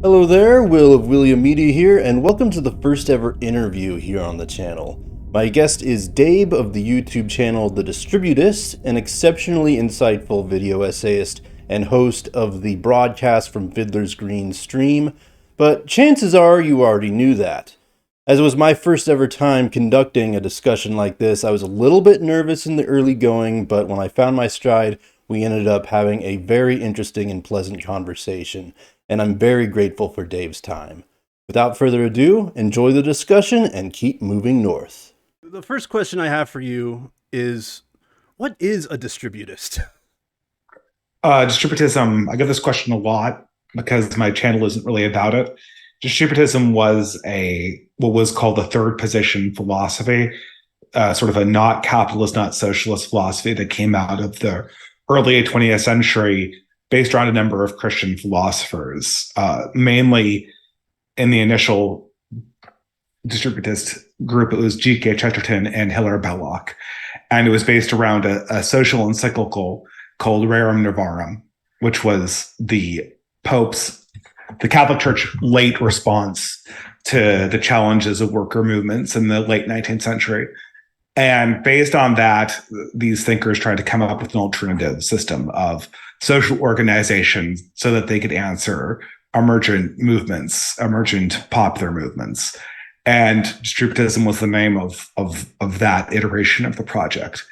Hello there, Will of William Media here, and welcome to the first ever interview here on the channel. My guest is Dave of the YouTube channel The Distributist, an exceptionally insightful video essayist and host of the broadcast from Fiddler's Green stream, but chances are you already knew that. As it was my first ever time conducting a discussion like this, I was a little bit nervous in the early going, but when I found my stride, we ended up having a very interesting and pleasant conversation, and I'm very grateful for Dave's time. Without further ado, enjoy the discussion and keep moving north. The first question I have for you is, what is a distributist? Distributism, I get this question a lot because my channel isn't really about it. Distributism was what was called the third position philosophy, sort of a not capitalist, not socialist philosophy that came out of the early 20th century based around a number of Christian philosophers, mainly in the initial distributist group. It was G.K. Chesterton and Hilaire Belloc. And it was based around a social encyclical called Rerum Novarum, which was the Catholic Church late response to the challenges of worker movements in the late 19th century. And based on that, these thinkers tried to come up with an alternative system of social organization so that they could answer emergent popular movements. And distributism was the name of that iteration of the project.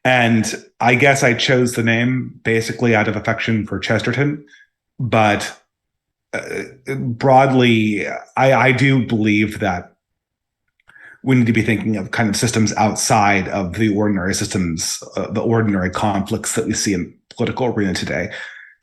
And I guess I chose the name basically out of affection for Chesterton, but broadly, I do believe that we need to be thinking of kind of systems outside of the ordinary systems, the ordinary conflicts that we see in political arena today.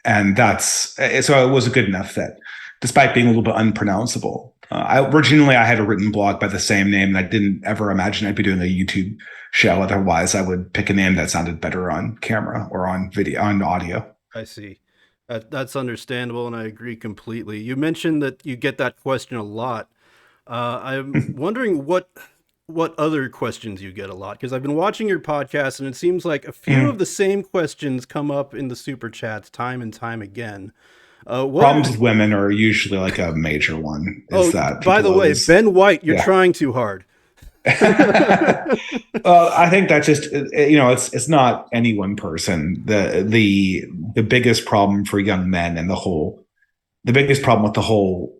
And so it was a good enough fit, despite being a little bit unpronounceable. Originally, I had a written blog by the same name, and I didn't ever imagine I'd be doing a YouTube show. Otherwise, I would pick a name that sounded better on camera or on video, on audio. I see. That's understandable, and I agree completely. You mentioned that you get that question a lot. I'm wondering what other questions you get a lot, because I've been watching your podcast, and it seems like a few of the same questions come up in the super chats time and time again. Problems with women are usually like a major one. By the way, Ben White, you're trying too hard. I think that's just, it's not any one person. The biggest problem for young men and the biggest problem with the whole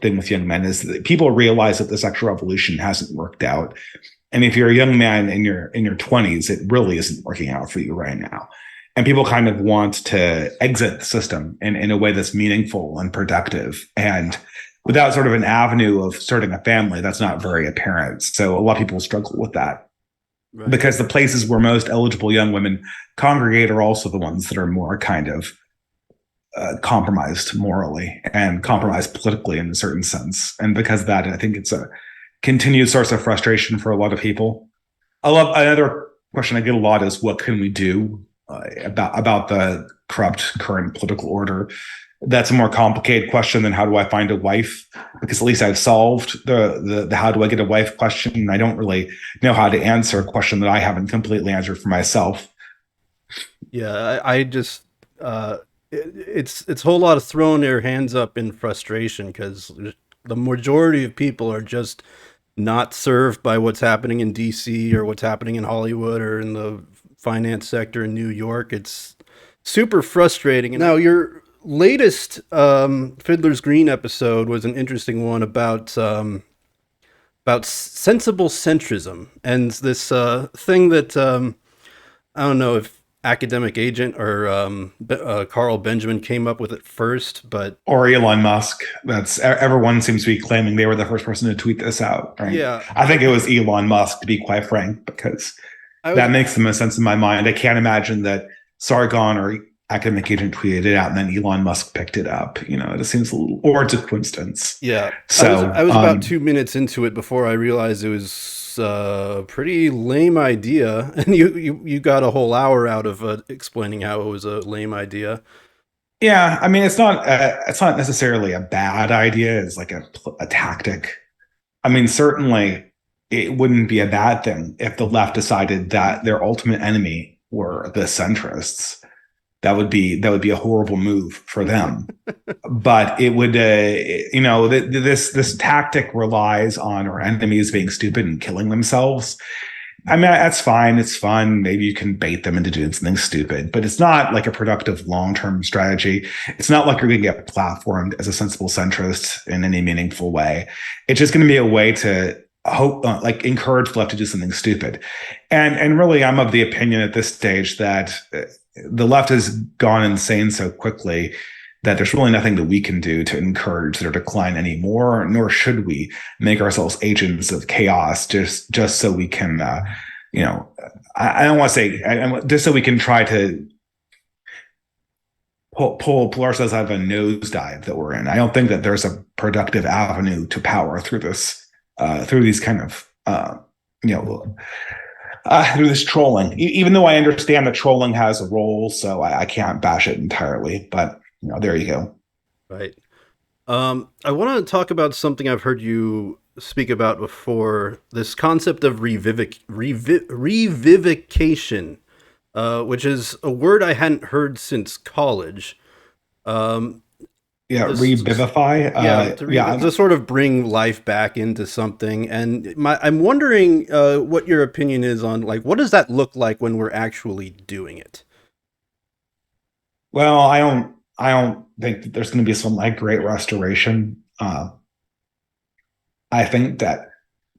thing with young men is that people realize that the sexual revolution hasn't worked out. And if you're a young man in your 20s, it really isn't working out for you right now. And people kind of want to exit the system in a way that's meaningful and productive. And without sort of an avenue of starting a family, that's not very apparent. So a lot of people struggle with that. Right. Because the places where most eligible young women congregate are also the ones that are more kind of compromised morally and compromised politically in a certain sense. And because of that, I think it's a continued source of frustration for a lot of people. Another question I get a lot is, what can we do about the corrupt current political order? That's a more complicated question than how do I find a wife, because at least I've solved the how do I get a wife question. And I don't really know how to answer a question that I haven't completely answered for myself. Yeah, I just it's a whole lot of throwing their hands up in frustration, because the majority of people are just not served by what's happening in DC or what's happening in Hollywood or in the finance sector in New York. It's super frustrating. And now your latest Fiddler's Green episode was an interesting one about sensible centrism, and this thing that I don't know if Academic Agent or Carl Benjamin came up with it first, or Elon Musk. Everyone seems to be claiming they were the first person to tweet this out. Right? Yeah, I think it was Elon Musk, to be quite frank, because that makes the most sense in my mind. I can't imagine that Sargon or Academic Agent tweeted it out and then Elon Musk picked it up. It seems or it's a coincidence. Yeah. So I was about 2 minutes into it before I realized it was a pretty lame idea, and you got a whole hour out of explaining how it was a lame idea. Yeah, I mean, it's not necessarily a bad idea. It's like a tactic. I mean, certainly it wouldn't be a bad thing if the left decided that their ultimate enemy were the centrists. that would be a horrible move for them. But it would, this tactic relies on our enemies being stupid and killing themselves. I mean, that's fine. It's fun. Maybe you can bait them into doing something stupid, but it's not like a productive long-term strategy. It's not like you're going to get platformed as a sensible centrist in any meaningful way. It's just going to be a way to hope, encourage the left to do something stupid. And really, I'm of the opinion at this stage that the left has gone insane so quickly that there's really nothing that we can do to encourage their decline anymore, nor should we make ourselves agents of chaos just so we can, I don't want to say, just so we can try to pull ourselves out of a nosedive that we're in. I don't think that there's a productive avenue to power through this, through these kind of, through this trolling. Even though I understand that trolling has a role, so I can't bash it entirely, but there you go. Right. I want to talk about something I've heard you speak about before, this concept of revivification, which is a word I hadn't heard since college. Revivify. To sort of bring life back into something. And I'm wondering what your opinion is on, like, what does that look like when we're actually doing it? Well, I don't think that there's going to be some like great restoration. I think that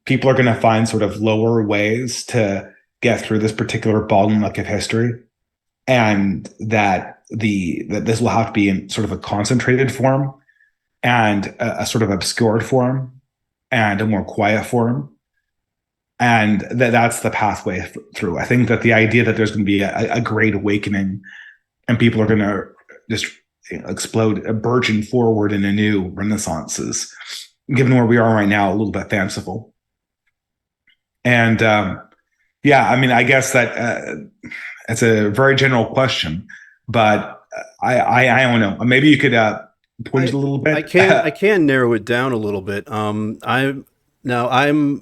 people are going to find sort of lower ways to get through this particular bottleneck of history, and that this will have to be in sort of a concentrated form and a sort of obscured form and a more quiet form, and that's the pathway through. I think that the idea that there's going to be a great awakening and people are going to just explode, burgeon forward in a new renaissances, given where we are right now, a little bit fanciful. And I mean, I guess that it's a very general question, but I don't know. Maybe you could point it a little bit. I can narrow it down a little bit. I'm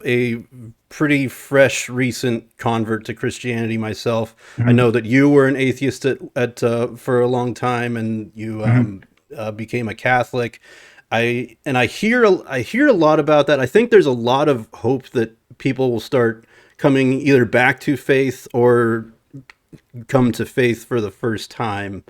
a pretty fresh, recent convert to Christianity myself. Mm-hmm. I know that you were an atheist for a long time, and you became a Catholic. I hear a lot about that. I think there's a lot of hope that people will start coming either back to faith or come to faith for the first time,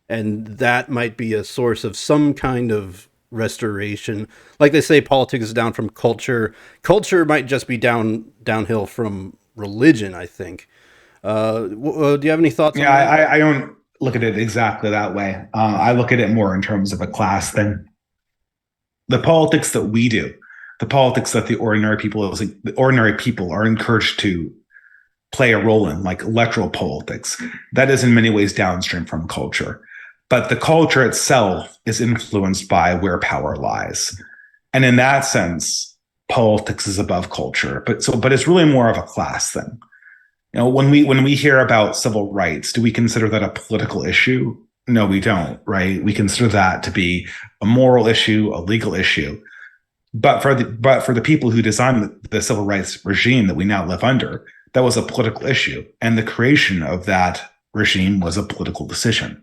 and that might be a source of some kind of restoration. Like they say, politics is down from culture. Culture might just be downhill from religion, I think. Do you have any thoughts on that? I don't look at it exactly that way. I look at it more in terms of a class thing. The politics that we do, the politics that the ordinary people are encouraged to play a role in, like electoral politics, that is in many ways downstream from culture. But the culture itself is influenced by where power lies. And in that sense, politics is above culture. But it's really more of a class thing. When we hear about civil rights, do we consider that a political issue? No, we don't, right? We consider that to be a moral issue, a legal issue. But for the people who designed the civil rights regime that we now live under, that was a political issue. And the creation of that regime was a political decision.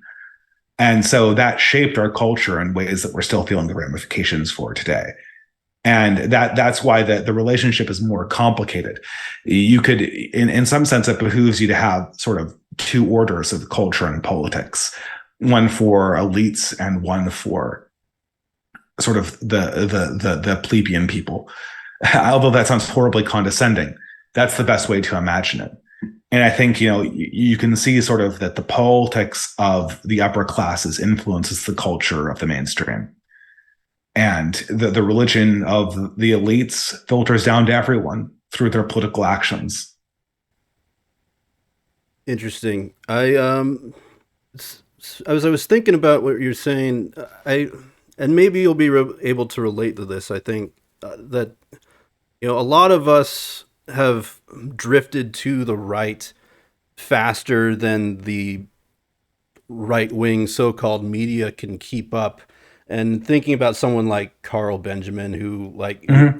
And so that shaped our culture in ways that we're still feeling the ramifications for today. And that's why the relationship is more complicated. You could, in some sense, it behooves you to have sort of two orders of culture and politics, one for elites and one for sort of the plebeian people. Although that sounds horribly condescending, that's the best way to imagine it. And I think, you can see sort of that the politics of the upper classes influences the culture of the mainstream. And the religion of the elites filters down to everyone through their political actions. Interesting. As I was thinking about what you're saying, and maybe you'll be able to relate to this. I think that a lot of us have drifted to the right faster than the right-wing so-called media can keep up. And thinking about someone like Carl Benjamin, who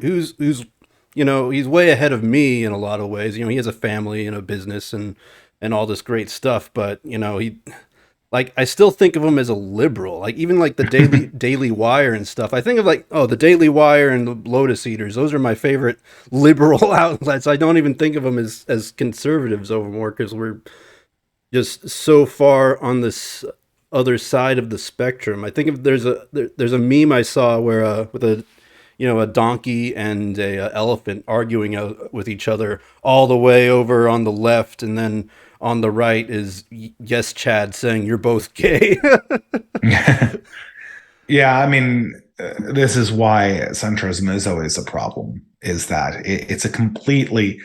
who's he's way ahead of me in a lot of ways. He has a family and a business and all this great stuff, but like I still think of him as a liberal. Like even like the Daily Wire and stuff. I think of like, oh, the Daily Wire and the Lotus Eaters. Those are my favorite liberal outlets. I don't even think of them as conservatives over because we're just so far on this other side of the spectrum. I think if there's a meme I saw where with a a donkey and a elephant arguing with each other all the way over on the left, and then on the right is yes Chad saying you're both gay. Yeah, I mean, this is why centrism is always a problem. Is that it's a completely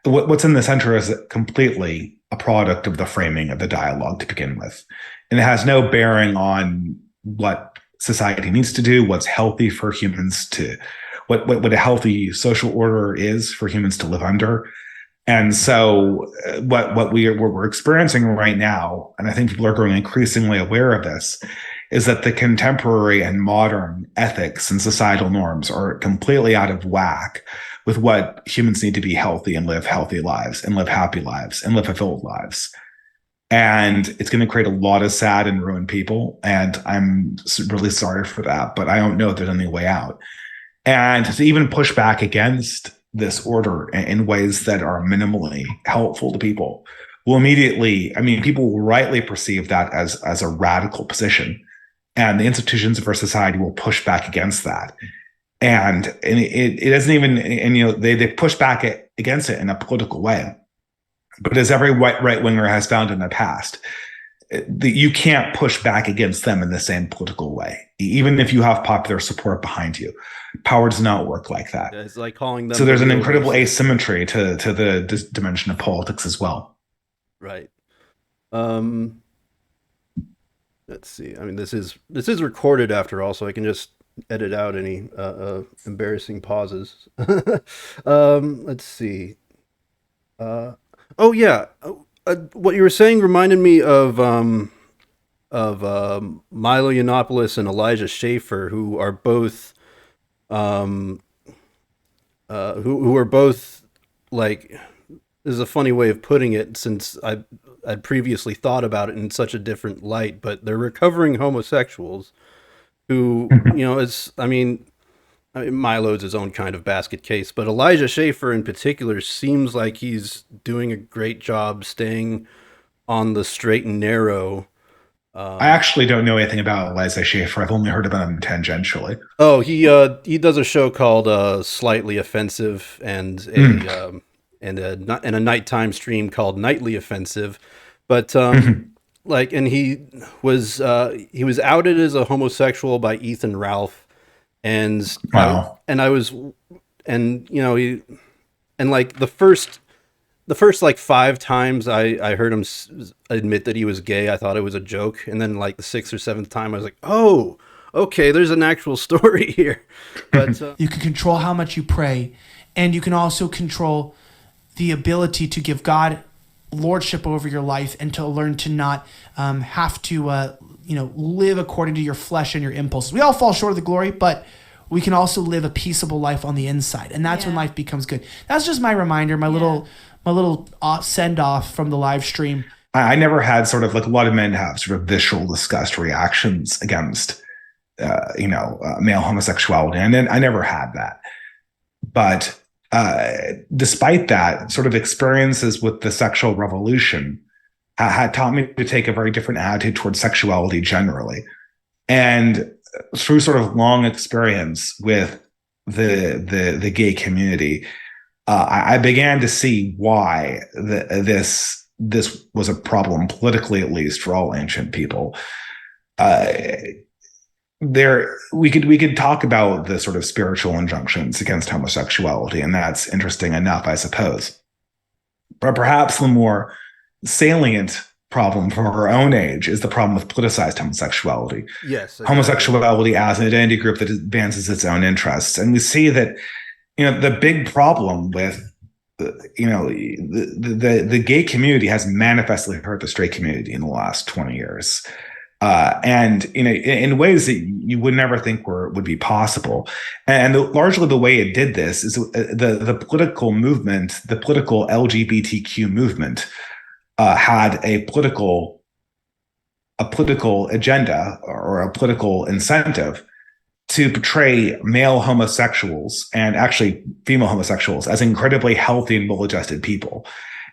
what's in the center is completely a product of the framing of the dialogue to begin with, and it has no bearing on what society needs to do, what's healthy for humans to, what a healthy social order is for humans to live under. And so, what we're experiencing right now, and I think people are growing increasingly aware of this, is that the contemporary and modern ethics and societal norms are completely out of whack with what humans need to be healthy and live healthy lives and live happy lives and live fulfilled lives. And it's going to create a lot of sad and ruined people. And I'm really sorry for that, but I don't know if there's any way out. And to even push back against this order in ways that are minimally helpful to people will immediately, I mean, people will rightly perceive that as a radical position. And the institutions of our society will push back against that. And it doesn't even, and they push back against it in a political way. But as every right winger has found in the past, you can't push back against them in the same political way, even if you have popular support behind you. Power does not work like that. It's like calling them. So there's an incredible asymmetry to the dimension of politics as well. Right. Let's see. I mean, this is recorded after all, so I can just edit out any embarrassing pauses. Let's see. Oh yeah, what you were saying reminded me of Milo Yiannopoulos and Elijah Schaffer, who are both who are both like, this is a funny way of putting it since I'd previously thought about it in such a different light, but they're recovering homosexuals who, I mean, Milo's his own kind of basket case, but Elijah Schaffer in particular seems like he's doing a great job staying on the straight and narrow. I actually don't know anything about Elijah Schaffer. I've only heard about him tangentially. Oh, he does a show called Slightly Offensive and a nighttime stream called Nightly Offensive, but like, and he was outed as a homosexual by Ethan Ralph. And wow. Like the first like 5 times I heard him admit that he was gay, I thought it was a joke, and then like the 6th or 7th time I was like, oh, okay, there's an actual story here. But you can control how much you pray, and you can also control the ability to give God lordship over your life and to learn to not have to live according to your flesh and your impulses. We all fall short of the glory, but we can also live a peaceable life on the inside, and that's when life becomes good. That's just my reminder, my little send off from the live stream. I never had sort of, like a lot of men have, sort of visceral disgust reactions against male homosexuality, and then I never had that. But despite that, sort of experiences with the sexual revolution had taught me to take a very different attitude towards sexuality generally. And through sort of long experience with the gay community, I began to see why this was a problem, politically at least, for all ancient people. We could talk about the sort of spiritual injunctions against homosexuality, and that's interesting enough, I suppose. But perhaps the more salient problem from our own age is the problem with politicized homosexuality. Yes, homosexuality as an identity group that advances its own interests, and we see that the big problem with the gay community has manifestly hurt the straight community in the last 20 years. And in ways that you would never think would be possible. And largely the way it did this is the political movement, the political LGBTQ movement, had a political a political agenda or a political incentive to portray male homosexuals and actually female homosexuals as incredibly healthy and well-adjusted people,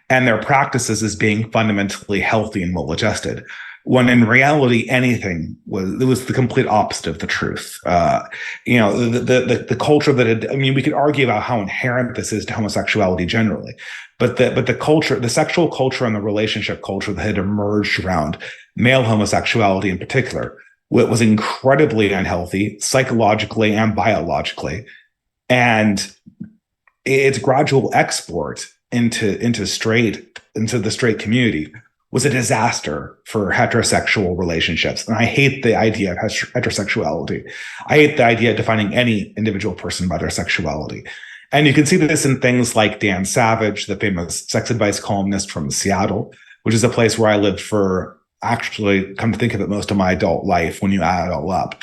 and their practices as being fundamentally healthy and well-adjusted, when in reality anything was the complete opposite of the truth. The culture that had, I mean, we could argue about how inherent this is to homosexuality generally, but the culture, the sexual culture and the relationship culture that had emerged around male homosexuality in particular, was incredibly unhealthy psychologically and biologically, and its gradual export into the straight community was a disaster for heterosexual relationships. And I hate the idea of heterosexuality. I hate the idea of defining any individual person by their sexuality. And you can see this in things like Dan Savage, the famous sex advice columnist from Seattle, which is a place where I lived for, actually, come to think of it, most of my adult life when you add it all up.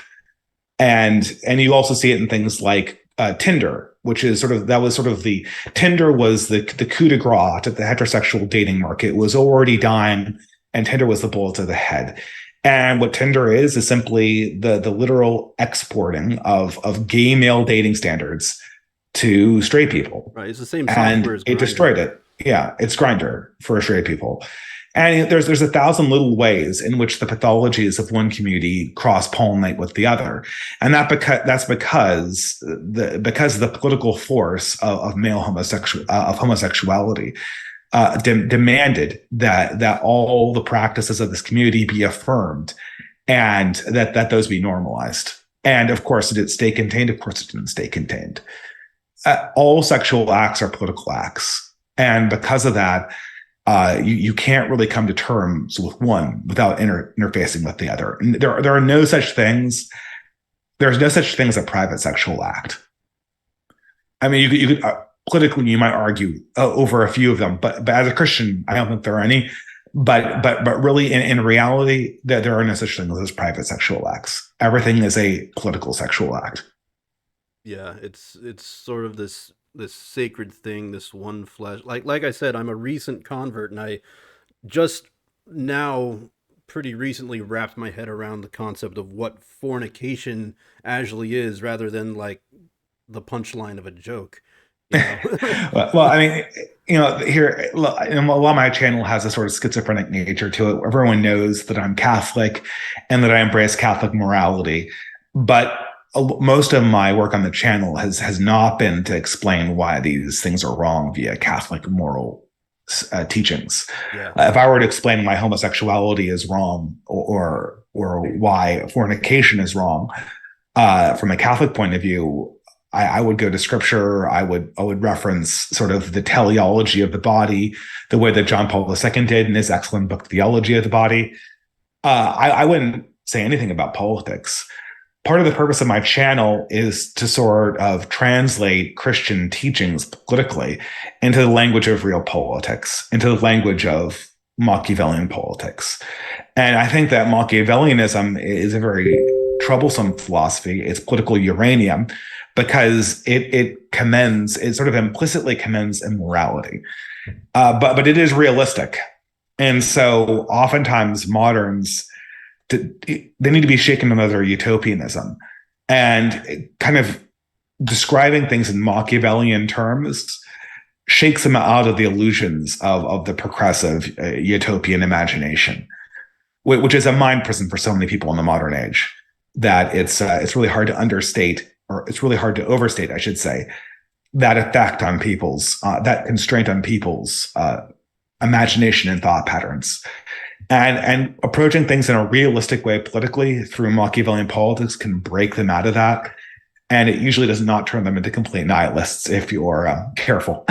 And you also see it in things like Tinder, which is Tinder was the coup de grace to the heterosexual dating market. It was already dying, and Tinder was the bullet to the head. And what Tinder is simply the literal exporting of gay male dating standards to straight people. Right, it's the same software and as Grindr. It destroyed it. Yeah, it's Grindr for straight people. And there's 1,000 little ways in which the pathologies of one community cross-pollinate with the other, and that's because the political force of homosexuality demanded that all the practices of this community be affirmed, and that those be normalized. And of course, did it stay contained? Of course, it didn't stay contained. All sexual acts are political acts, and because of that, you can't really come to terms with one without interfacing with the other. And there are no such things. There's no such thing as a private sexual act. I mean, you could politically, you might argue over a few of them, but as a Christian, I don't think there are any. But really, in reality, there are no such things as private sexual acts. Everything is a political sexual act. Yeah, it's sort of this sacred thing, this one flesh. Like I said, I'm a recent convert, and I just now pretty recently wrapped my head around the concept of what fornication actually is, rather than like the punchline of a joke. You know? Well, I mean, here, a lot of my channel has a sort of schizophrenic nature to it. Everyone knows that I'm Catholic and that I embrace Catholic morality, but most of my work on the channel has not been to explain why these things are wrong via Catholic moral teachings. Yeah. If I were to explain why homosexuality is wrong or why fornication is wrong, from a Catholic point of view, I would go to scripture. I would reference sort of the teleology of the body, the way that John Paul II did in his excellent book, Theology of the Body. I wouldn't say anything about politics. Part of the purpose of my channel is to sort of translate Christian teachings politically into the language of real politics, into the language of Machiavellian politics. And I think that Machiavellianism is a very troublesome philosophy. It's political uranium because it sort of implicitly commends immorality. But it is realistic. And so oftentimes moderns, they need to be shaken of their utopianism, and kind of describing things in Machiavellian terms shakes them out of the illusions of the progressive utopian imagination, which is a mind prison for so many people in the modern age, that it's really hard to understate, or it's really hard to overstate, I should say, that effect on people's, that constraint on people's imagination and thought patterns. And approaching things in a realistic way politically through Machiavellian politics can break them out of that. And it usually does not turn them into complete nihilists if you're careful.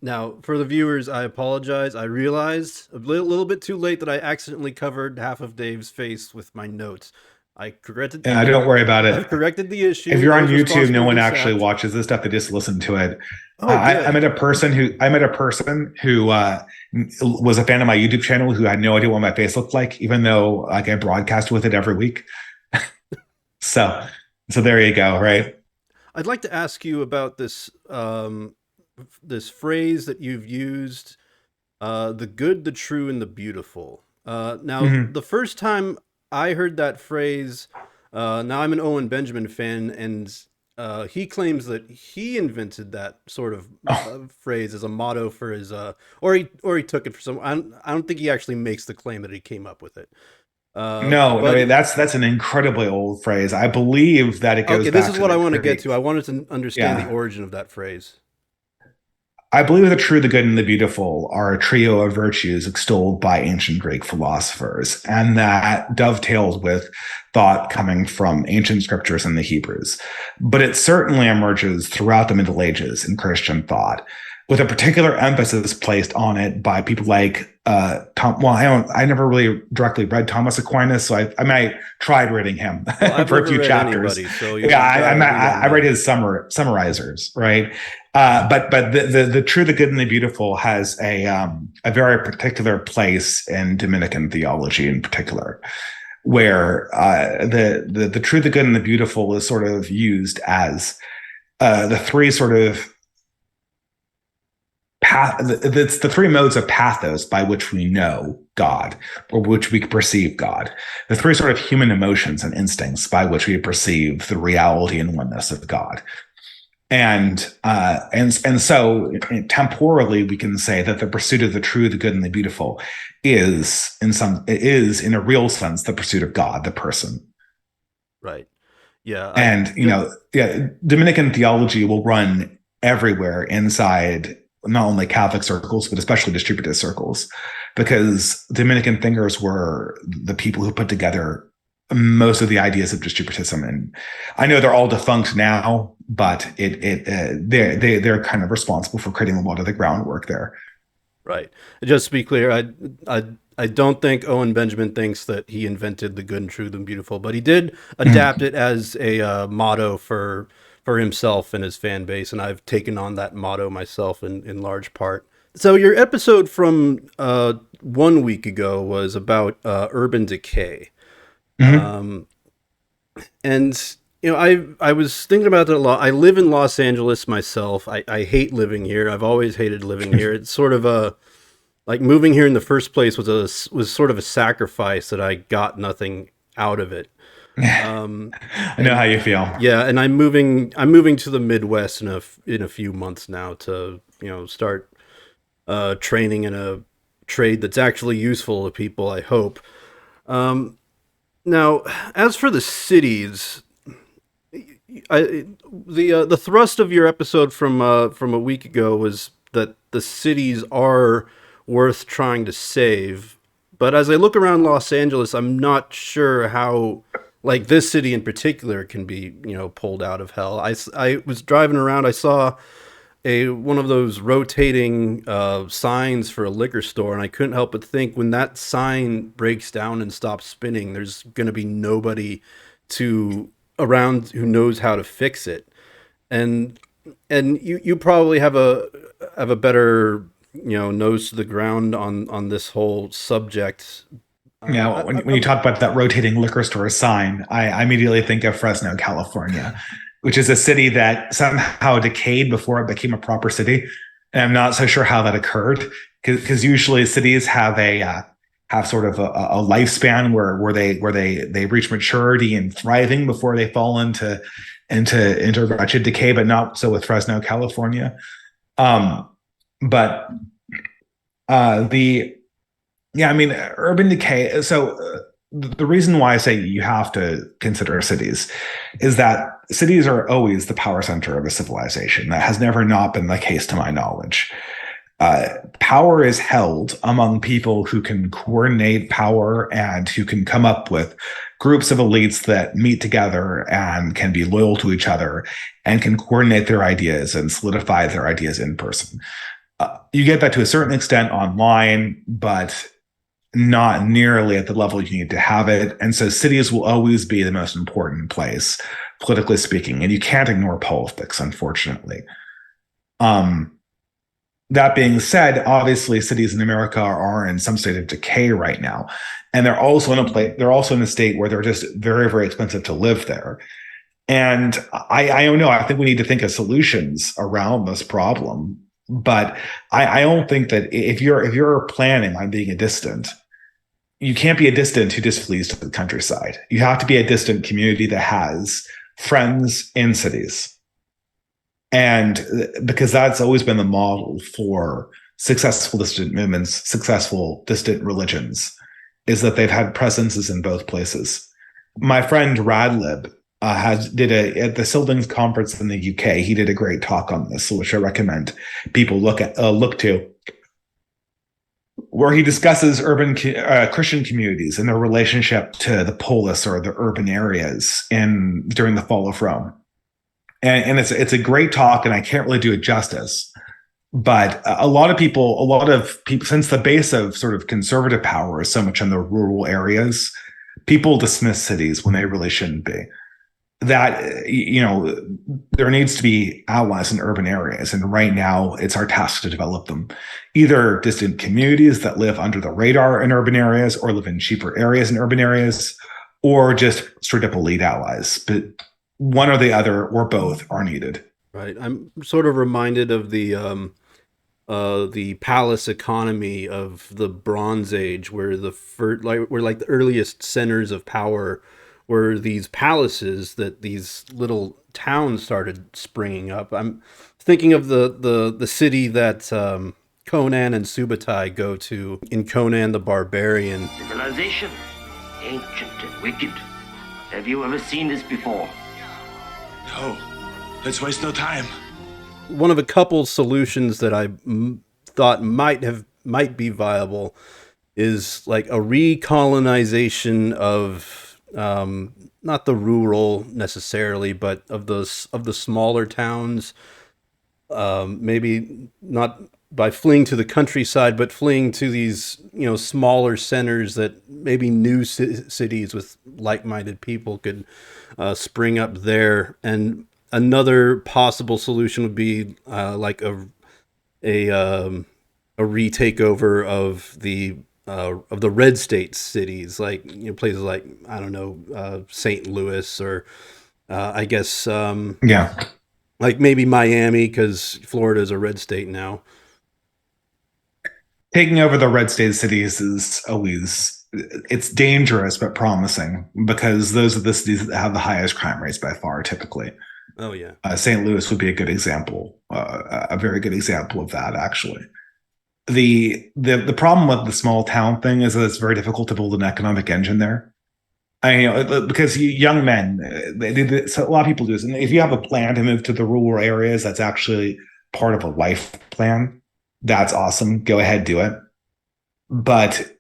Now, for the viewers, I apologize. I realized a little bit too late that I accidentally covered half of Dave's face with my notes. I corrected. Yeah, don't worry about it. I corrected the issue. If you're on YouTube, no one actually watches this stuff. They just listen to it. Oh, I met a person who was a fan of my YouTube channel who had no idea what my face looked like, even though like I broadcast with it every week. So there you go. Right. I'd like to ask you about this this phrase that you've used The good, the true, and the beautiful. Now, Mhm. the first time I heard that phrase, now I'm an Owen Benjamin fan, and he claims that he invented that sort of Oh, phrase as a motto for his, or he took it for some. I don't think he actually makes the claim that he came up with it. no, But that's an incredibly old phrase. I believe that it okay, goes this back is to what I the want to get Greek. to. I wanted to understand the Yeah. origin of that phrase. I believe the true, the good, and the beautiful are a trio of virtues extolled by ancient Greek philosophers, and that dovetails with thought coming from ancient scriptures and the Hebrews. But it certainly emerges throughout the Middle Ages in Christian thought, with a particular emphasis placed on it by people like Tom. Well, I never really directly read Thomas Aquinas, so I might tried reading him Well, I've for a never few read chapters. anybody, so Yeah, you got to read on I read me. his summarizers, right? But the true, the good, and the beautiful has a very particular place in Dominican theology, in particular, where the true, the good, and the beautiful is sort of used as the three sort of it's the three modes of pathos by which we know God or which we perceive God, the three sort of human emotions and instincts by which we perceive the reality and oneness of God. And so temporally we can say that the pursuit of the true, the good, and the beautiful is in a real sense the pursuit of God, the person. Right. Yeah. And yeah, Dominican theology will run everywhere inside not only Catholic circles but especially distributist circles, because Dominican thinkers were the people who put together most of the ideas of distributism. And I know they're all defunct now, but they're kind of responsible for creating a lot of the groundwork there. Right. Just to be clear, I I don't think Owen Benjamin thinks that he invented the good and true and beautiful, but he did adapt it as a motto for himself and his fan base, and I've taken on that motto myself in large part. So your episode from 1 week ago was about urban decay. Mm-hmm. And I was thinking about that a lot. I live in Los Angeles myself. I hate living here. I've always hated living here. It's sort of a like moving here in the first place was sort of a sacrifice that I got nothing out of it. I know how And you feel. yeah, and I'm moving to the Midwest in a few months now to start training in a trade that's actually useful to people. I hope. Now, as for the cities, the thrust of your episode from a week ago was that the cities are worth trying to save. But as I look around Los Angeles, I'm not sure how, like this city in particular, can be pulled out of hell. I was driving around, I saw a one of those rotating signs for a liquor store, and I couldn't help but think when that sign breaks down and stops spinning, there's going to be nobody to around who knows how to fix it. And you probably have a better nose to the ground on this whole subject. Yeah, when you talk about that rotating liquor store sign, I immediately think of Fresno, California, which is a city that somehow decayed before it became a proper city. And I'm not so sure how that occurred, because usually cities have sort of a lifespan where they reach maturity and thriving before they fall into wretched decay, but not so with Fresno, California. Um, but the Yeah, I mean, urban decay. So the reason why I say you have to consider cities is that cities are always the power center of a civilization. That has never not been the case to my knowledge. Power is held among people who can coordinate power and who can come up with groups of elites that meet together and can be loyal to each other and can coordinate their ideas and solidify their ideas in person. You get that to a certain extent online, but not nearly at the level you need to have it. And so cities will always be the most important place, politically speaking. And you can't ignore politics, unfortunately. Um, that being said, obviously cities in America are in some state of decay right now. And they're also in a state where they're just very, very expensive to live there. And I don't know, I think we need to think of solutions around this problem But I don't think that if you're planning on being a dissident, you can't be a dissident who just flees to the countryside. You have to be a distant community that has friends in cities. And because that's always been the model for successful dissident movements, successful dissident religions, is that they've had presences in both places. My friend Radlib did at the Sildings conference in the UK. He did a great talk on this, which I recommend people look to, where he discusses urban Christian communities and their relationship to the polis or the urban areas during the fall of Rome. And it's a great talk, and I can't really do it justice. But a lot of people, since the base of sort of conservative power is so much in the rural areas, people dismiss cities when they really shouldn't be. That, there needs to be allies in urban areas. And right now it's our task to develop them. Either distant communities that live under the radar in urban areas or live in cheaper areas in urban areas, or just straight up elite allies. But one or the other or both are needed. Right. I'm sort of reminded of the palace economy of the Bronze Age, where the earliest centers of power were these palaces that these little towns started springing up. I'm thinking of the city that Conan and Subutai go to in Conan the Barbarian. Civilization, ancient and wicked. Have you ever seen this before? No, let's waste no time. One of a couple solutions that I thought might be viable is like a recolonization of not the rural necessarily, but of the smaller towns. Maybe not by fleeing to the countryside, but fleeing to these smaller centers that maybe new cities with like-minded people could spring up there. And another possible solution would be like a retakeover of the red state cities, like places like, I don't know, St. Louis, or I guess like maybe Miami, because Florida is a red state now. Taking over the red state cities is always, it's dangerous but promising, because those are the cities that have the highest crime rates by far, typically. Oh yeah. St. Louis would be a good example, a very good example of that, actually. The problem with the small town thing is that it's very difficult to build an economic engine there. Because young men, so a lot of people do this. And if you have a plan to move to the rural areas, that's actually part of a life plan. That's awesome. Go ahead, do it. But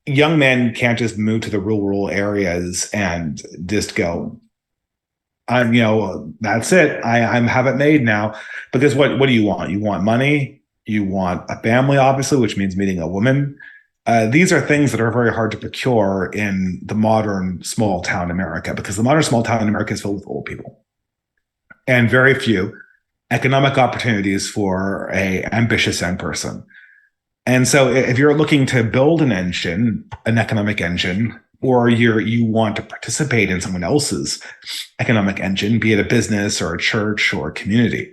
young men can't just move to the rural areas and just go, that's it. I have it made now. Because what do you want? You want money. You want a family, obviously, which means meeting a woman. These are things that are very hard to procure in the modern small town America, because the modern small town America is filled with old people and very few economic opportunities for a ambitious young person. And so if you're looking to build an economic engine, or you want to participate in someone else's economic engine, be it a business or a church or a community,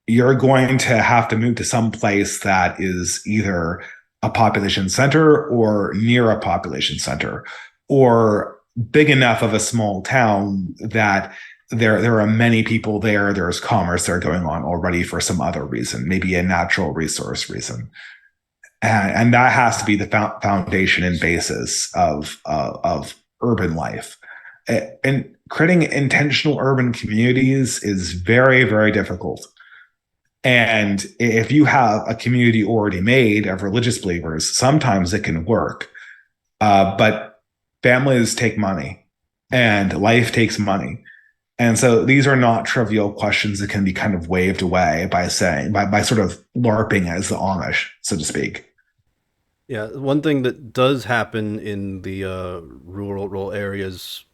you're going to have to move to some place that is either a population center or near a population center, or big enough of a small town that there are many people there. There's commerce there going on already for some other reason, maybe a natural resource reason. And that has to be the foundation and basis of urban life. And creating intentional urban communities is very, very difficult. And if you have a community already made of religious believers, sometimes it can work. But families take money, and life takes money. And so these are not trivial questions that can be kind of waved away by sort of LARPing as the Amish, so to speak. Yeah, one thing that does happen in the rural areas,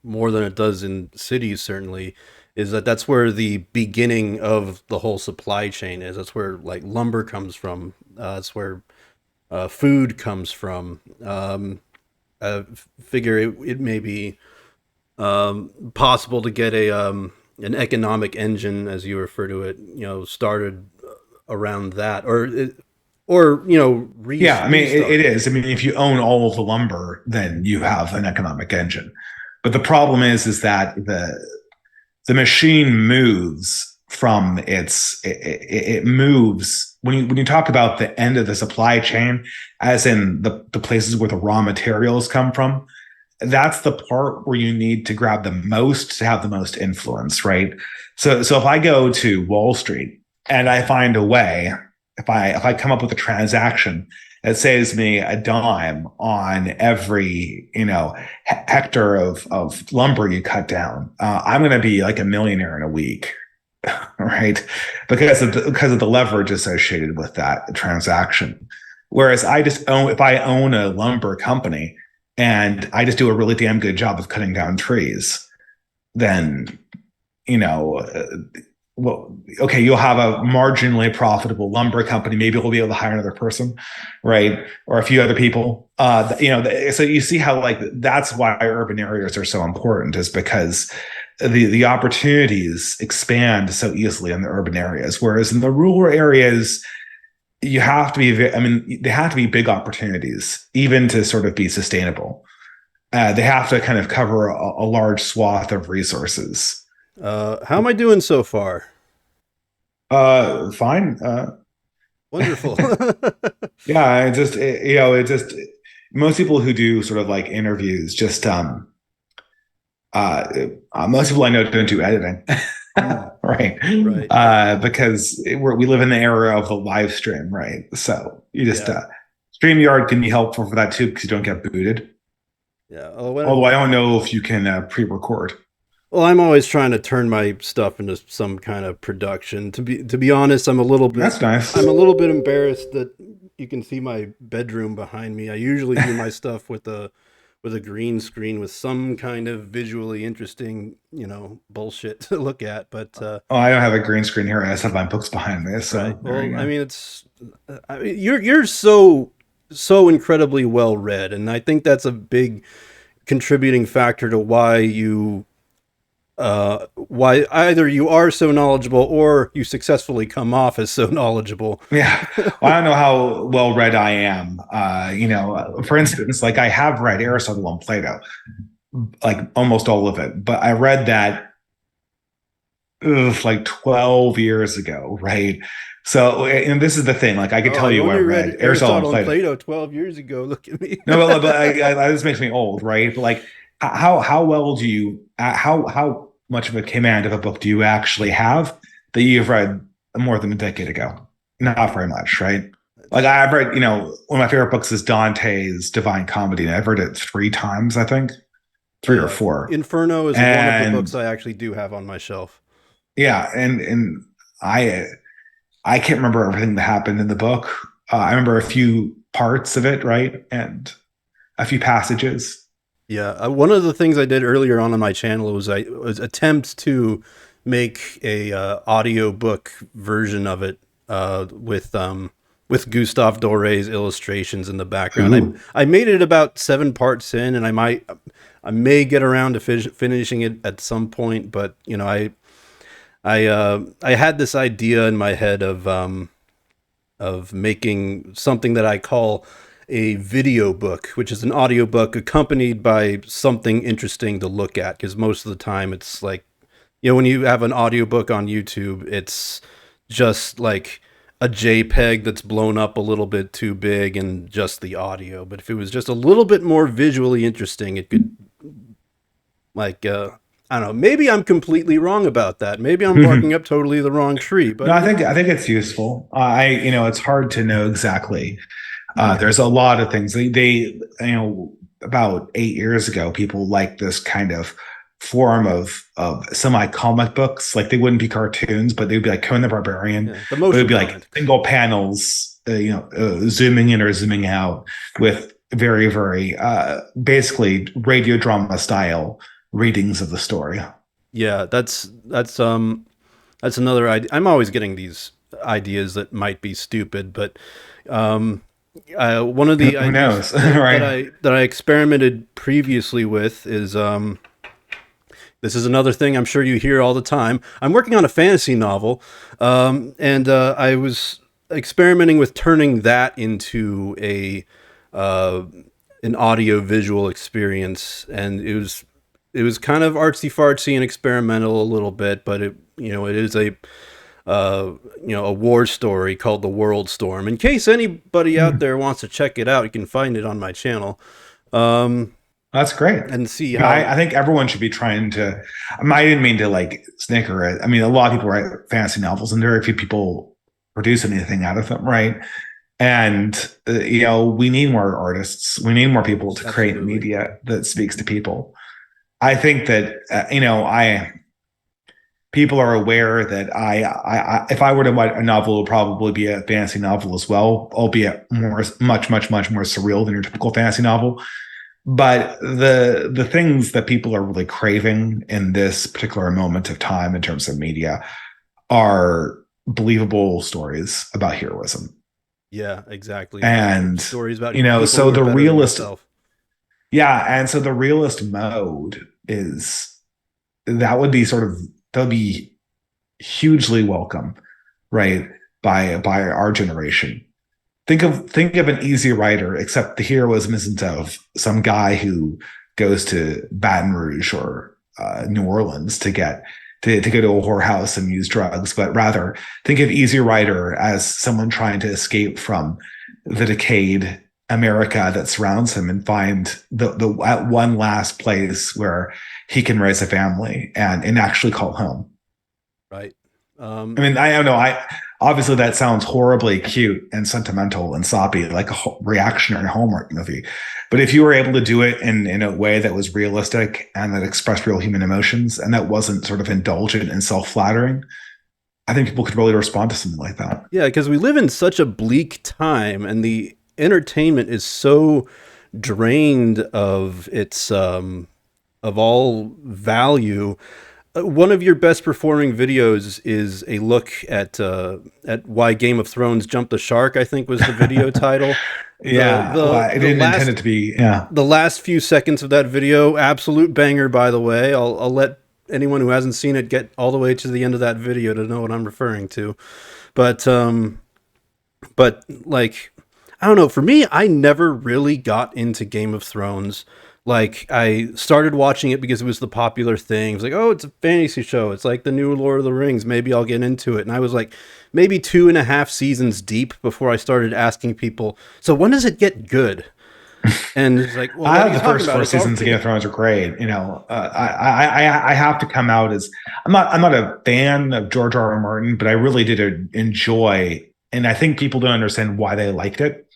more than it does in cities, certainly, is that's where the beginning of the whole supply chain is. That's where like lumber comes from. That's where food comes from. I figure it may be possible to get an economic engine, as you refer to it, started around that, or you know, yeah. I mean, it is. I mean, if you own all of the lumber, then you have an economic engine. But the problem is that the machine moves from it moves when you talk about the end of the supply chain, as in the places where the raw materials come from. That's the part where you need to grab the most to have the most influence, right? So if I go to Wall Street and I find a way, if I come up with a transaction that saves me a dime on every hectare of lumber you cut down, I'm going to be like a millionaire in a week, right? Because of the leverage associated with that transaction. Whereas if I own a lumber company and I just do a really damn good job of cutting down trees, then, well, okay, you'll have a marginally profitable lumber company. Maybe we'll be able to hire another person, right? Or a few other people. So you see how that's why urban areas are so important, is because the opportunities expand so easily in the urban areas. Whereas in the rural areas, you have to be, they have to be big opportunities, even to sort of be sustainable. They have to kind of cover a large swath of resources. How am I doing so far? Fine. Wonderful. Yeah, most people who do sort of like interviews, just most people I know don't do editing. Right. Because we live in the era of the live stream, right? So you just StreamYard can be helpful for that too, because you don't get booted. Yeah. Although I don't know if you can pre-record. Well, I'm always trying to turn my stuff into some kind of production. To be honest, I'm a little bit. That's nice. I'm a little bit embarrassed that you can see my bedroom behind me. I usually do my stuff with a green screen with some kind of visually interesting, bullshit to look at. But I don't have a green screen here. I just have my books behind me. So right. Well, I mean, you're so incredibly well read, and I think that's a big contributing factor to why either you are so knowledgeable or you successfully come off as so knowledgeable. Yeah. Well, I don't know how well read I am. For instance, I have read Aristotle and Plato, almost all of it, but I read that 12 years ago, right? So, and this is the thing, I could tell you I read Aristotle and Plato 12 years ago. Look at me. No, but this makes me old, right? But how well do you, how much of a command of a book do you actually have that you've read more than a decade ago? Not very much, right? I've read, one of my favorite books is Dante's Divine Comedy, and I've read it 3 times, I think. 3 or 4. Inferno is one of the books I actually do have on my shelf. Yeah, and I can't remember everything that happened in the book. I remember a few parts of it, right? And a few passages. Yeah, one of the things I did earlier on my channel was attempt to make a audio book version of it with Gustave Doré's illustrations in the background. I made it about 7 parts in, and I may get around to finishing it at some point. But I had this idea in my head of making something that I call a video book, which is an audio book accompanied by something interesting to look at. Because most of the time it's when you have an audiobook on YouTube, it's just like a JPEG that's blown up a little bit too big and just the audio. But if it was just a little bit more visually interesting, it could I don't know, maybe I'm completely wrong about that. Maybe I'm barking up totally the wrong tree. But no, I think it's useful. It's hard to know exactly. There's a lot of things they about 8 years ago, people liked this kind of form of semi-comic books. They wouldn't be cartoons, but they'd be like Conan the Barbarian. Yeah, it would be single panels, zooming in or zooming out with very, very basically radio drama style readings of the story. Yeah, that's another idea. I'm always getting these ideas that might be stupid, but one of the ideas right? that I experimented previously with is this is another thing I'm sure you hear all the time. I'm working on a fantasy novel, and I was experimenting with turning that into an audio visual experience, and it was kind of artsy fartsy and experimental a little bit, but it is a a war story called The World Storm. In case anybody out there wants to check it out, you can find it on my channel. That's great. And see how I think everyone should be trying to. I didn't mean to like snicker it. I mean, a lot of people write fantasy novels, and very few people produce anything out of them, right? And we need more artists. We need more people to create media that speaks to people. I think that people are aware that I if I were to write a novel, it would probably be a fantasy novel as well, albeit much more surreal than your typical fantasy novel. But the things that people are really craving in this particular moment of time in terms of media are believable stories about heroism. Yeah, exactly. And stories about so the realist. Yeah, and so the realist mode that would be hugely welcome, right? By our generation. Think of an easy writer, except the heroism isn't of some guy who goes to Baton Rouge or New Orleans to go to a whorehouse and use drugs, but rather think of easy writer as someone trying to escape from the decayed America that surrounds him and find the one last place where he can raise a family and actually call home. Right. I mean, I don't know. Obviously that sounds horribly cute and sentimental and soppy, like a reactionary Hallmark movie. But if you were able to do it in a way that was realistic and that expressed real human emotions and that wasn't sort of indulgent and self-flattering, I think people could really respond to something like that. Yeah, because we live in such a bleak time, and the entertainment is so drained of its of all value. One of your best performing videos is a look at why Game of Thrones jumped the shark, I think was the video title. I didn't intend it to be. Yeah, the last few seconds of that video, absolute banger. By the way, I'll let anyone who hasn't seen it get all the way to the end of that video to know what I'm referring to. But like, I don't know. For me, I never really got into Game of Thrones. Like, I started watching it because it was the popular thing. It was like, oh, it's a fantasy show. It's like the new Lord of the Rings. Maybe I'll get into it. And I was like maybe 2.5 seasons deep before I started asking people, so when does it get good? And it's like, well, I the first 4 seasons of Game of Thrones are great. I have to come out as I'm not a fan of George R.R. Martin, but I really did enjoy, and I think people don't understand why they liked it.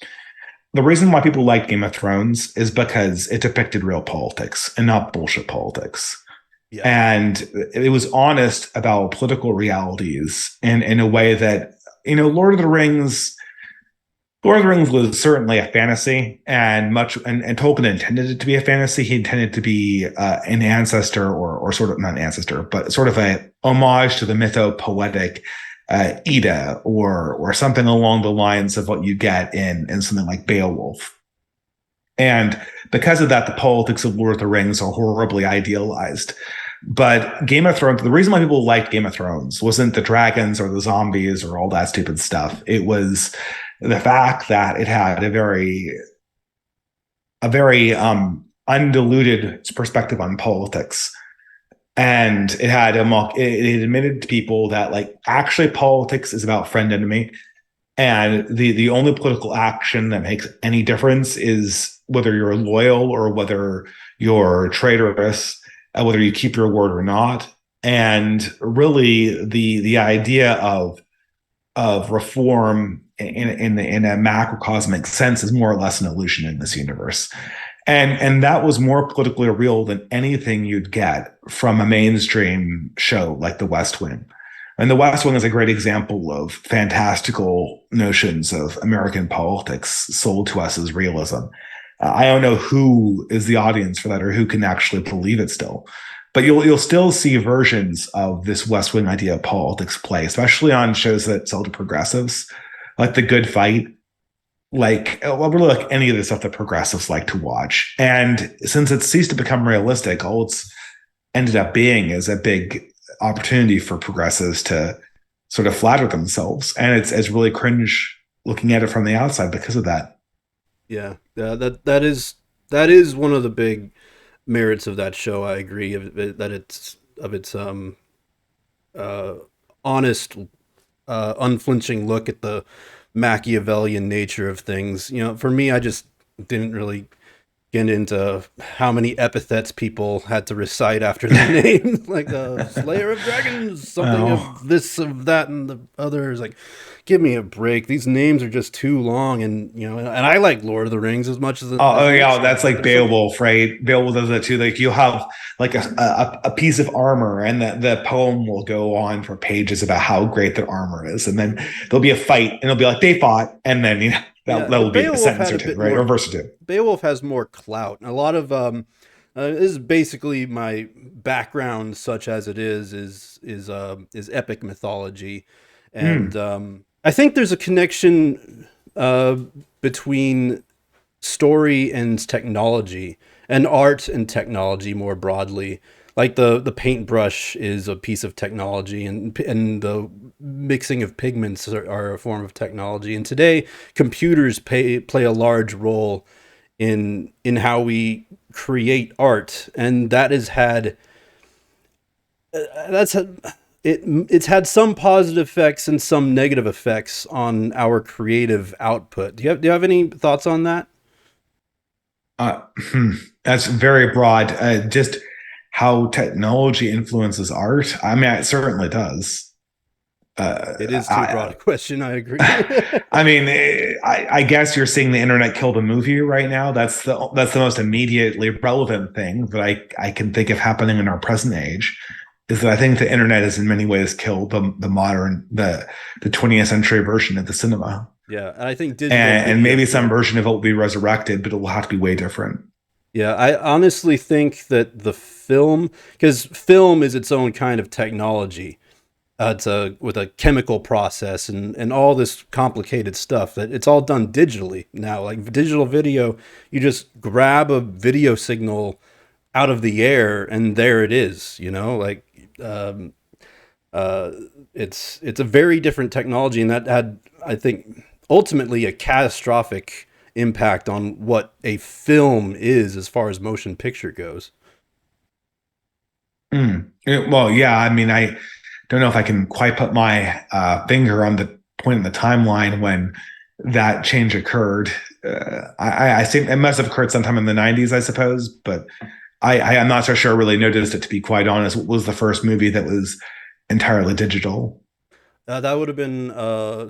The reason why people like Game of Thrones is because it depicted real politics and not bullshit politics. Yeah. And it was honest about political realities in a way that, Lord of the Rings was certainly a fantasy, and Tolkien intended it to be a fantasy. He intended to be an ancestor or sort of not an ancestor, but sort of a homage to the mythopoetic Edda or something along the lines of what you get in something like Beowulf. And because of that, the politics of Lord of the Rings are horribly idealized. But Game of Thrones, the reason why people liked Game of Thrones wasn't the dragons or the zombies or all that stupid stuff. It was the fact that it had a very undiluted perspective on politics. And it admitted to people that, like, actually politics is about friend enemy, and the only political action that makes any difference is whether you're loyal or whether you're traitorous, whether you keep your word or not. And really, the idea of reform in a macrocosmic sense is more or less an illusion in this universe. And that was more politically real than anything you'd get from a mainstream show like The West Wing. And The West Wing is a great example of fantastical notions of American politics sold to us as realism. I don't know who is the audience for that or who can actually believe it still. But you'll still see versions of this West Wing idea of politics play, especially on shows that sell to progressives, like The Good Fight. Really like any of the stuff that progressives like to watch. And since it's ceased to become realistic, all it's ended up being is a big opportunity for progressives to sort of flatter themselves, and it's really cringe looking at it from the outside because of that. Yeah, that is one of the big merits of that show. I agree that it's of its honest, unflinching look at the Machiavellian nature of things. You know, for me, I just didn't really get into how many epithets people had to recite after their name, like Slayer of Dragons, something of this, of that, and the others. Like, give me a break. These names are just too long, and and I like Lord of the Rings as much as that's like Beowulf, right? Beowulf does that too. Like, you'll have like a piece of armor, and the poem will go on for pages about how great the armor is, and then there'll be a fight, and it'll be like they fought, and then that will be a sentence or two, right? Or verse or two. Beowulf has more clout. A lot of this is basically my background, such as it is epic mythology, and I think there's a connection between story and technology, and art and technology more broadly. Like the paintbrush is a piece of technology, and the mixing of pigments are a form of technology. And today, computers play a large role in how we create art, and that has had it's had some positive effects and some negative effects on our creative output. Do you have any thoughts on that? That's very broad. Just how technology influences art. I mean, it certainly does. It is too broad a question. I agree. I mean, I guess you're seeing the internet kill the movie right now. That's the most immediately relevant thing that I can think of happening in our present age. Is that I think the internet has in many ways killed the modern, the 20th century version of the cinema. Yeah, and I think and maybe some version of it will be resurrected, but it will have to be way different. Yeah, I honestly think that the film, because film is its own kind of technology, it's with a chemical process and all this complicated stuff, that it's all done digitally now. Like digital video, you just grab a video signal out of the air and there it is. Like it's a very different technology, and that had, I think, ultimately a catastrophic impact on what a film is as far as motion picture goes. Well, yeah, I mean, I don't know if I can quite put my finger on the point in the timeline when that change occurred. I think it must have occurred sometime in the 90s, I suppose, but I am not so sure I really noticed it, to be quite honest. What was the first movie that was entirely digital? That would have been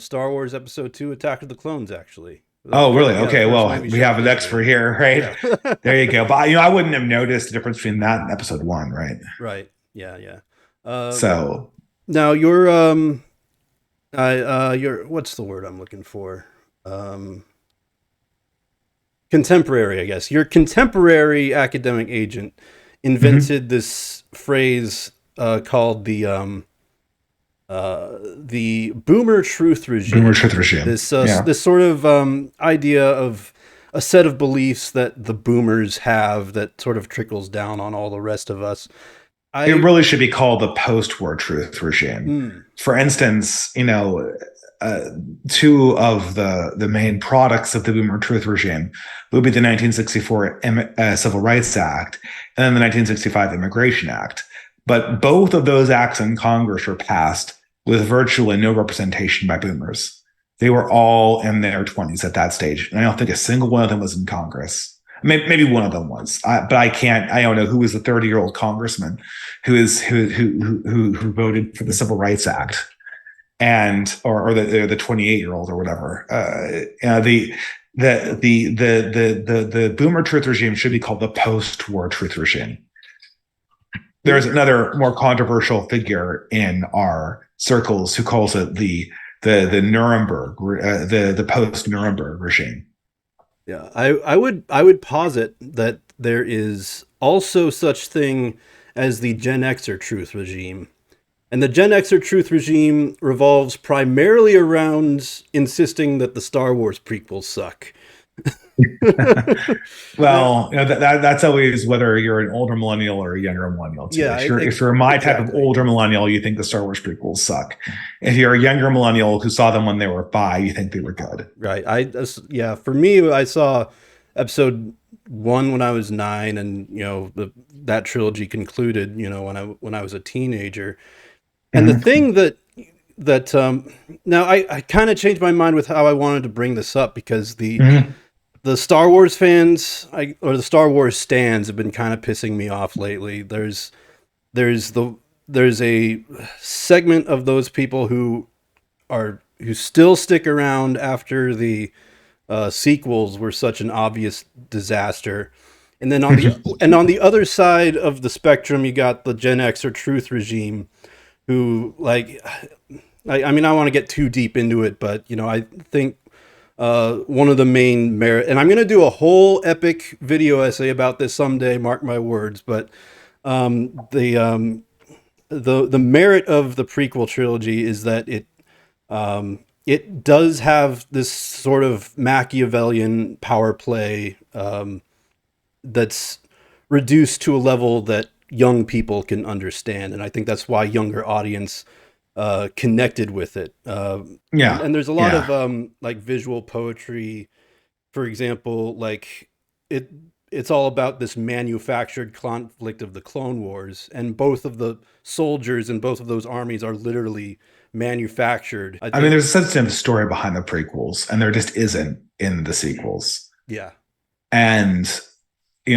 Star Wars Episode 2, Attack of the Clones, actually. Oh, really? Okay, well, we have an expert here, right? Yeah. There you go. But I wouldn't have noticed the difference between that and Episode 1, right? Right. Yeah. So now you're what's the word I'm looking for? Contemporary, I guess. Your contemporary academic agent invented this phrase called the boomer truth regime. Boomer truth regime. This sort of idea of a set of beliefs that the boomers have that sort of trickles down on all the rest of us. It really should be called the post-war truth regime. For instance, two of the main products of the boomer truth regime would be the 1964 Civil Rights Act and then the 1965 Immigration Act. But both of those acts in Congress were passed with virtually no representation by boomers. They were all in their 20s at that stage. And I don't think a single one of them was in Congress. Maybe one of them was, but I don't know who was the 30-year-old congressman who voted for the Civil Rights Act, or the 28-year-old or whatever. The boomer truth regime should be called the post-war truth regime. There's another more controversial figure in our circles who calls it the Nuremberg, the post-Nuremberg regime. Yeah, I would posit that there is also such thing as the Gen Xer truth regime. And the Gen Xer truth regime revolves primarily around insisting that the Star Wars prequels suck. Well, you know, that's always whether you're an older millennial or a younger millennial too. Yeah, If you're my type of exactly. older millennial, you think the Star Wars prequels suck. If you're a younger millennial who saw them when they were 5, you think they were good. Right. Yeah, for me, I saw episode 1 when I was 9, and that trilogy concluded, when I was a teenager. And the thing that now I kind of changed my mind with how I wanted to bring this up, because the Star Wars fans, or the Star Wars stans, have been kind of pissing me off lately. There's a segment of those people who still stick around after the sequels were such an obvious disaster. And then on the other side of the spectrum, you got the Gen X or Truth regime, who, like, I mean, I don't want to get too deep into it, but I think one of the main merit, and I'm going to do a whole epic video essay about this someday, mark my words, but the merit of the prequel trilogy is that it does have this sort of Machiavellian power play that's reduced to a level that young people can understand, and I think that's why younger audience connected with it. And there's a lot of like visual poetry, for example. Like it's all about this manufactured conflict of the Clone Wars, and both of the soldiers in both of those armies are literally manufactured. I mean, there's a sensitive story behind the prequels, and there just isn't in the sequels. Yeah. And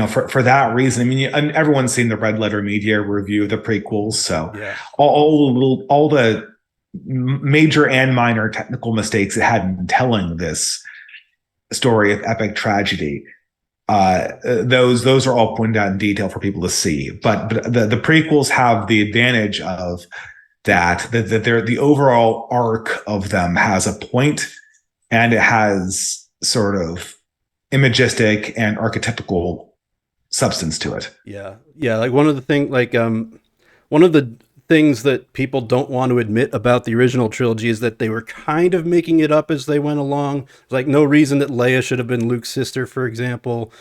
for that reason, I mean, everyone's seen the Red Letter Media review of the prequels, so all the major and minor technical mistakes it had in telling this story of epic tragedy, those are all pointed out in detail for people to see. But the prequels have the advantage of that they're, the overall arc of them has a point, and it has sort of imagistic and archetypical substance to it. Yeah. Like one of the things that people don't want to admit about the original trilogy is that they were kind of making it up as they went along. There's like no reason that Leia should have been Luke's sister, for example.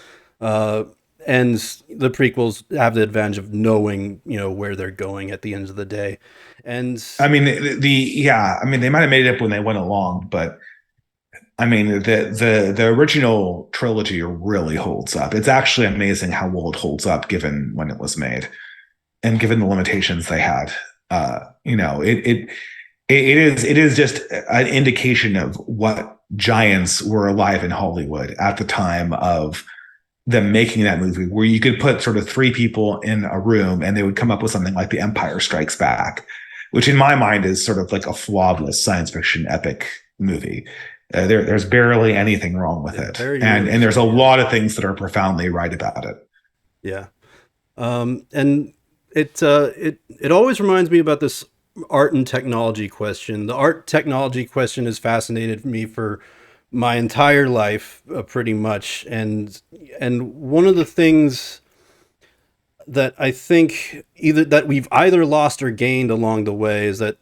And the prequels have the advantage of knowing, where they're going at the end of the day. And I mean, they might have made it up when they went along, but I mean, the original trilogy really holds up. It's actually amazing how well it holds up given when it was made, and given the limitations they had. It is just an indication of what giants were alive in Hollywood at the time of them making that movie, where you could put sort of 3 people in a room and they would come up with something like The Empire Strikes Back, which in my mind is sort of like a flawless science fiction epic movie. There's barely anything wrong with it, and there's a lot of things that are profoundly right about it. Yeah, and it always reminds me about this art and technology question. The art technology question has fascinated me for my entire life, pretty much, and one of the things that I think that we've either lost or gained along the way is that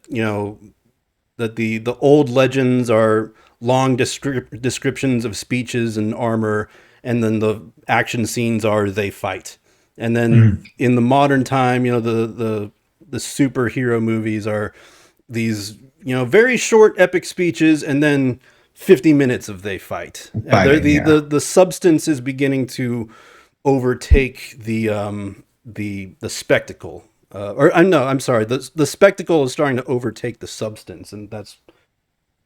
that the old legends are long descriptions of speeches and armor, and then the action scenes are they fight. And then in the modern time, the superhero movies are these very short epic speeches, and then 50 minutes of they fight. The substance is beginning to overtake the spectacle. The spectacle is starting to overtake the substance, and that's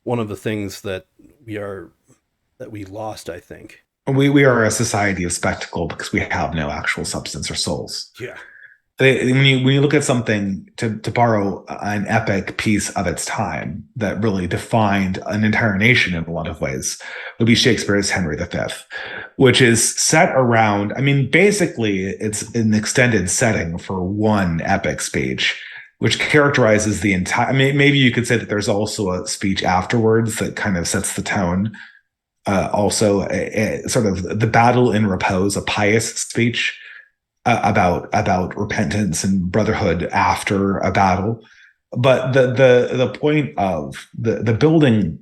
one of the things that we lost, I think. We are a society of spectacle because we have no actual substance or souls. Yeah. When you look at something, to borrow an epic piece of its time that really defined an entire nation in a lot of ways, would be Shakespeare's Henry V, which is set around, I mean, basically it's an extended setting for one epic speech, which characterizes the entire, I mean, maybe you could say that there's also a speech afterwards that kind of sets the tone. Also, sort of the battle in repose, a pious speech about repentance and brotherhood after a battle. But the point of the building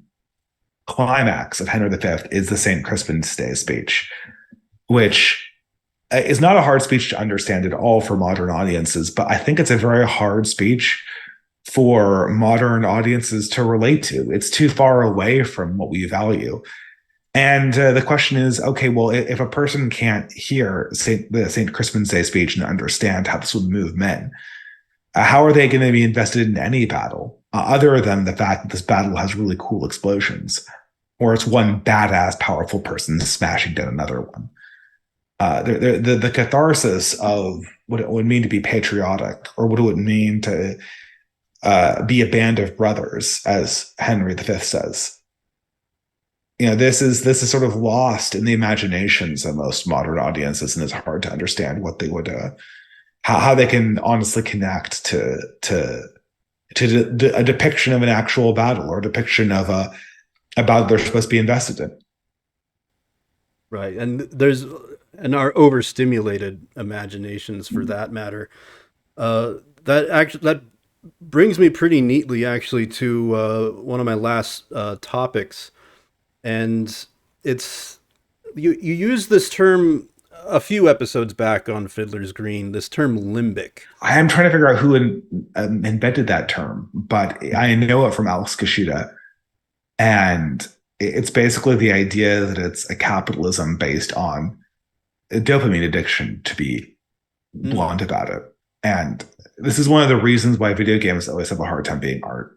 climax of Henry V is the St. Crispin's Day speech, which is not a hard speech to understand at all for modern audiences, but I think it's a very hard speech for modern audiences to relate to. It's too far away from what we value. And the question is, okay, well, if a person can't hear the St. Crispin's Day speech and understand how this would move men, how are they going to be invested in any battle other than the fact that this battle has really cool explosions, or it's one badass, powerful person smashing down another one? The catharsis of what it would mean to be patriotic, or what it would mean to be a band of brothers, as Henry V says. This is sort of lost in the imaginations of most modern audiences, and it's hard to understand what they would, how they can honestly connect to a depiction of an actual battle, or a depiction of a battle they're supposed to be invested in. Right, and our overstimulated imaginations, for that matter. That brings me pretty neatly, actually, to one of my last topics, and it's you used this term a few episodes back on Fiddler's Green, this term limbic. I am trying to figure out who invented that term, but I know it from Alex Kashida, and it's basically the idea that it's a capitalism based on a dopamine addiction, to be blunt about it. And this is one of the reasons why video games always have a hard time being art.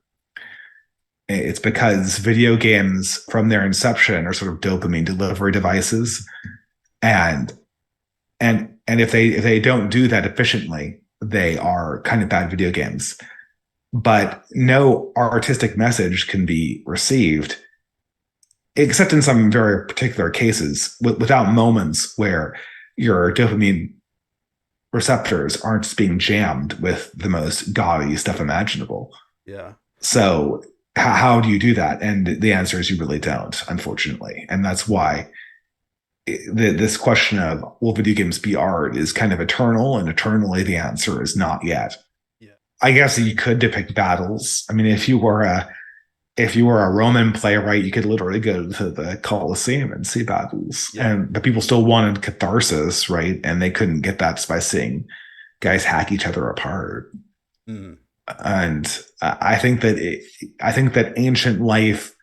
It's because video games, from their inception, are sort of dopamine delivery devices, and if they don't do that efficiently, they are kind of bad video games. But no artistic message can be received, except in some very particular cases, without moments where your dopamine receptors aren't just being jammed with the most gaudy stuff imaginable. Yeah. So how do you do that? And the answer is you really don't, unfortunately. And that's why this question of, will video games be art, is kind of eternal, and eternally the answer is not yet. Yeah. I guess you could depict battles. I mean, if you were a Roman playwright, you could literally go to the Colosseum and see battles. Yeah. And the people still wanted catharsis, right? And they couldn't get that just by seeing guys hack each other apart. Mm. And I think that ancient life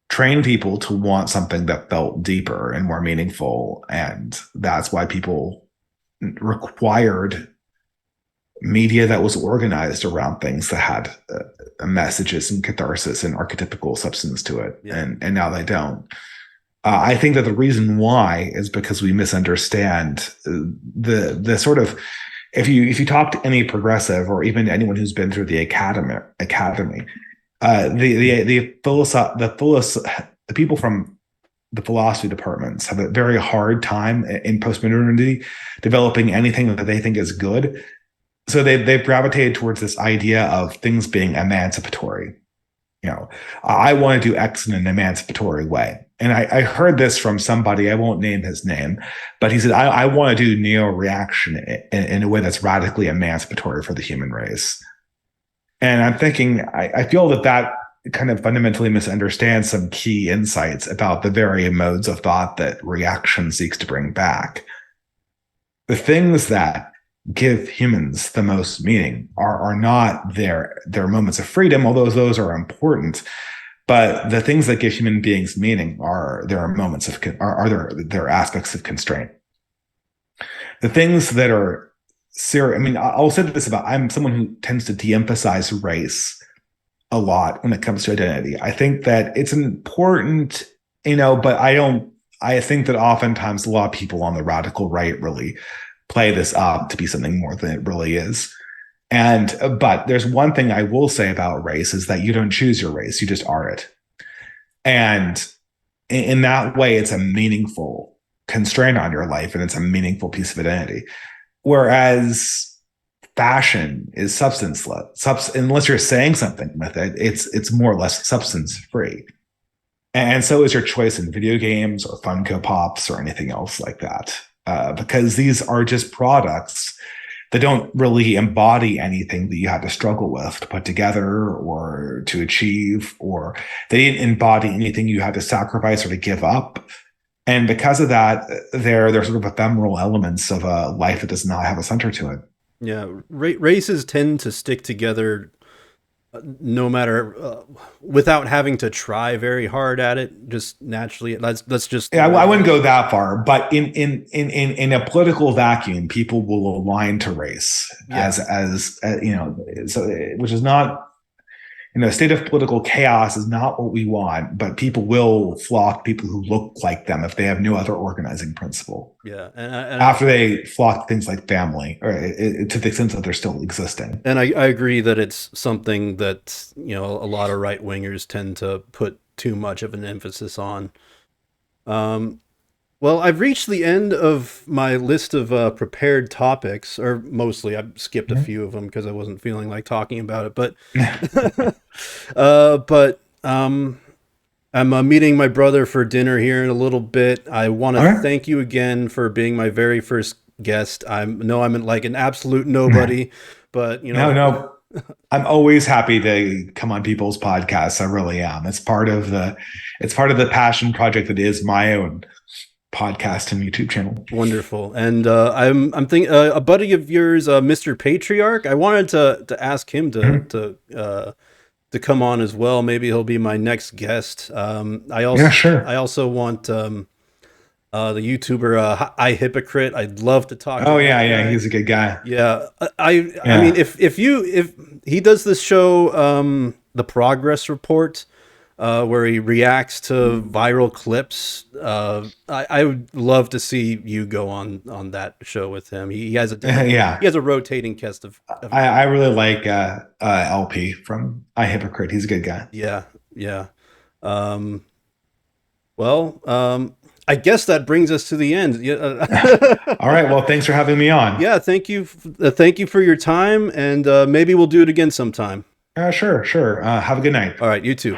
trained people to want something that felt deeper and more meaningful. And that's why people required media that was organized around things that had messages and catharsis and archetypical substance to it. Yeah. And now they don't. I think that the reason why is because we misunderstand the sort of, if you talk to any progressive, or even anyone who's been through the academy, the people from the philosophy departments have a very hard time in postmodernity developing anything that they think is good. So they've gravitated towards this idea of things being emancipatory. I want to do X in an emancipatory way. And I heard this from somebody, I won't name his name, but he said, I want to do neo-reaction in a way that's radically emancipatory for the human race. And I'm thinking, I feel that kind of fundamentally misunderstands some key insights about the very modes of thought that reaction seeks to bring back. The things that give humans the most meaning are not their moments of freedom, although those are important. But the things that give human beings meaning are their moments of their aspects of constraint. The things that are serious. I mean, I'll say this about, I'm someone who tends to de-emphasize race a lot when it comes to identity. I think that it's important, but I think that oftentimes a lot of people on the radical right really play this up to be something more than it really is. But there's one thing I will say about race is that you don't choose your race, you just are it. And in that way, it's a meaningful constraint on your life, and it's a meaningful piece of identity. Whereas fashion is substanceless. Unless you're saying something with it, it's more or less substance free. And so is your choice in video games or Funko Pops or anything else like that. Because these are just products they don't really embody anything that you had to struggle with to put together or to achieve, or they didn't embody anything you had to sacrifice or to give up. And because of that, they're sort of ephemeral elements of a life that does not have a center to it. Yeah, races tend to stick together no matter without having to try very hard at it, just naturally. That's just I wouldn't go that far, but in a political vacuum, people will align to race as you know, so which is not, you know, a state of political chaos is not what we want, but people will flock people who look like them if they have no other organizing principle. Yeah, and after they flock things like family, or to the extent that they're still existing. And I agree that it's something that, you know, a lot of right wingers tend to put too much of an emphasis on. Well, I've reached the end of my list of prepared topics, or mostly I've skipped a few of them because I wasn't feeling like talking about it. But, I'm meeting my brother for dinner here in a little bit. I want to thank you again for being my very first guest. I'm like an absolute nobody, but you know, no. I'm always happy to come on people's podcasts. I really am. It's part of the passion project that is my own podcast and YouTube channel. Wonderful. And I'm thinking a buddy of yours, Mr. Patriarch. I wanted to ask him to come on as well. Maybe he'll be my next guest. I also want the YouTuber I Hypocrite. I'd love to talk. Oh yeah, he's a good guy. Yeah, I mean, if he does this show, The Progress Report, where he reacts to viral clips, I would love to see you go on that show with him. He has a rotating cast of I really like LP from I Hypocrite. He's a good guy. Yeah. I guess that brings us to the end. All right. Well, thanks for having me on. Yeah, thank you for your time, and maybe we'll do it again sometime. Sure. Have a good night. All right, you too.